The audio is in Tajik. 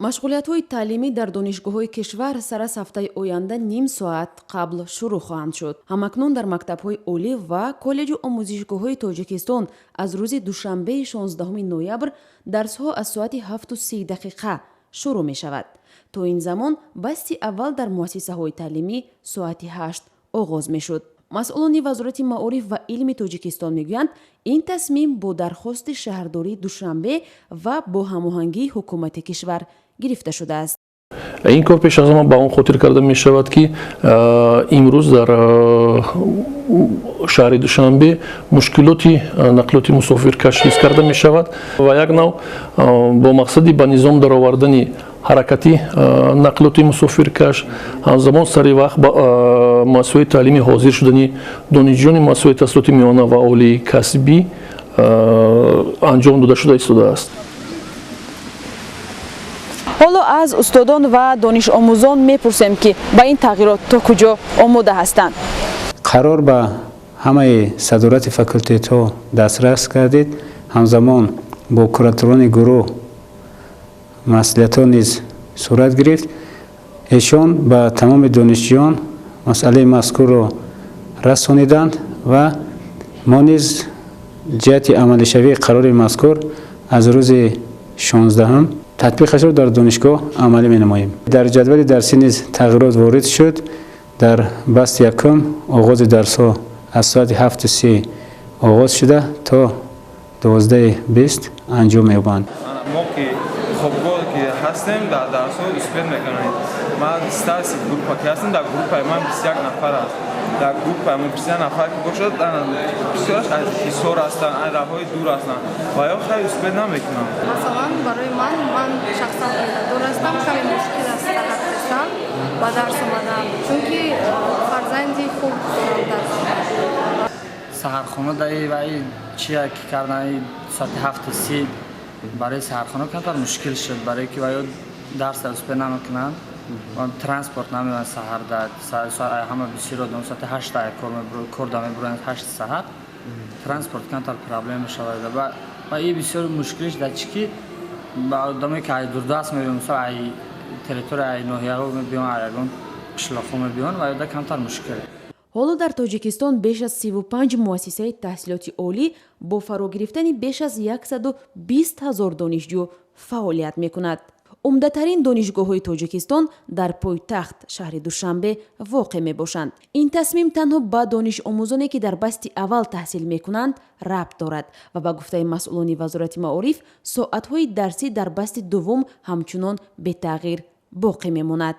машғулиятҳои таълимӣ дар донишгоҳҳои кишвар сар аз ҳафтаи оянда ним соат қабл шурӯъ хоҳанд шуд. ҳамакнун дар мактабҳои олӣ ва коллеҷу омӯзишгоҳҳои Тоҷикистон аз рӯзи душанбеи 16 ноябр дарсҳо аз соати 7:30 шурӯъ мешавад. то ин замон басти аввал дар муассисаҳои таълимӣ соати 8 оғоз мешуд. масъулони вазорати маориф ва илми Тоҷикистон мегӯянд, ин тасмим бо дархости шаҳрдории Душанбе ва бо ҳамоҳангии ҳукумати кишвар гирифта шудааст. این کار پیش از همه به آن خاطر کرده می شود که امروز در شهر دوشنبه مشکلات نقلات مسافرکش حس کرده می شود و یک نوع با مقصدی به نظام در آوردن حرکتی نقلات مسافرکش همزمان سری وقت با مؤسسه تعلیمی حاضر شدنی دانشجویان مؤسسه تحصیلات میانه و عالی کسبی انجام داده شده است. ҳоло аз устодон ва донишомӯзон мепурсем ки ба ин тағйирот то куҷо омода ҳастанд. қарор ба ҳамаи садорати факултетҳо дастрас кардед, ҳамзамон бо кураторони гурӯҳ маслиҳатҳо низ сурат гирифт. эшон ба тамоми донишҷӯён масъалаи мазкурро расониданд ва мо низ ҷиҳати амалишавии қарори мазкур аз рӯзи 16 татбиқашро дар донишгоҳ амалӣ менамоем. дар ҷадвали дарсӣ низ тағйирот ворид шуд. дар басти якум оғози дарсҳо аз соати 7:30 оғоз шуда то 12:20 анҷом меёбанд. мо ки хобгоҳ ки ҳастем дар дарсҳо успеҳ мекунем. ман старси группа ки ҳастем, дар группаи ман 21 нафар аст. дар группаи ман 21 нафар ки бошад, бисёраш аз ҳисор ҳастанд, аз раҳҳои дур ҳастанд ва ё хеле успеҳ намекунам. масалан барои ман шахсан оиладор ҳастам, хеле мушкил аст саҳат хистан ба дарс омадан, чунки фарзанди хуб дарс омад. саҳархона даи ваи чия ки кардан соати 7:30 барои саҳархона камтар мушкил шуд, барое ки ваё дарса успеҳ намекунанд. транспорт намеёбанд саҳар ҳама бисёр одам соати 8 корда мебуранд 8 саҳар. транспорт камтар проблем мешавад ва ин бисёр мушкилиш дар чӣ ки ба одаме ки аз дурдаст мебиён, мисол ай территорияи ноҳияҳо мебиён, ягон қишлоқҳо мебиён ва ёда камтар мушкил. ҳоло дар Тоҷикистон беш аз 35 муассисаи таҳсилоти олӣ бо фаро гирифтани беш аз 120 000 донишҷӯ фаъолият мекунад. умдатарин донишгоҳҳои Тоҷикистон дар пойтахт шаҳри Душанбе воқеъ мебошанд. ин тасмим танҳо ба донишомӯзоне ки дар басти аввал таҳсил мекунанд рабт дорад ва ба гуфтаи масъулони вазорати маориф соатҳои дарсӣ дар басти дуввум ҳамчунон бетағйир боқӣ мемонад.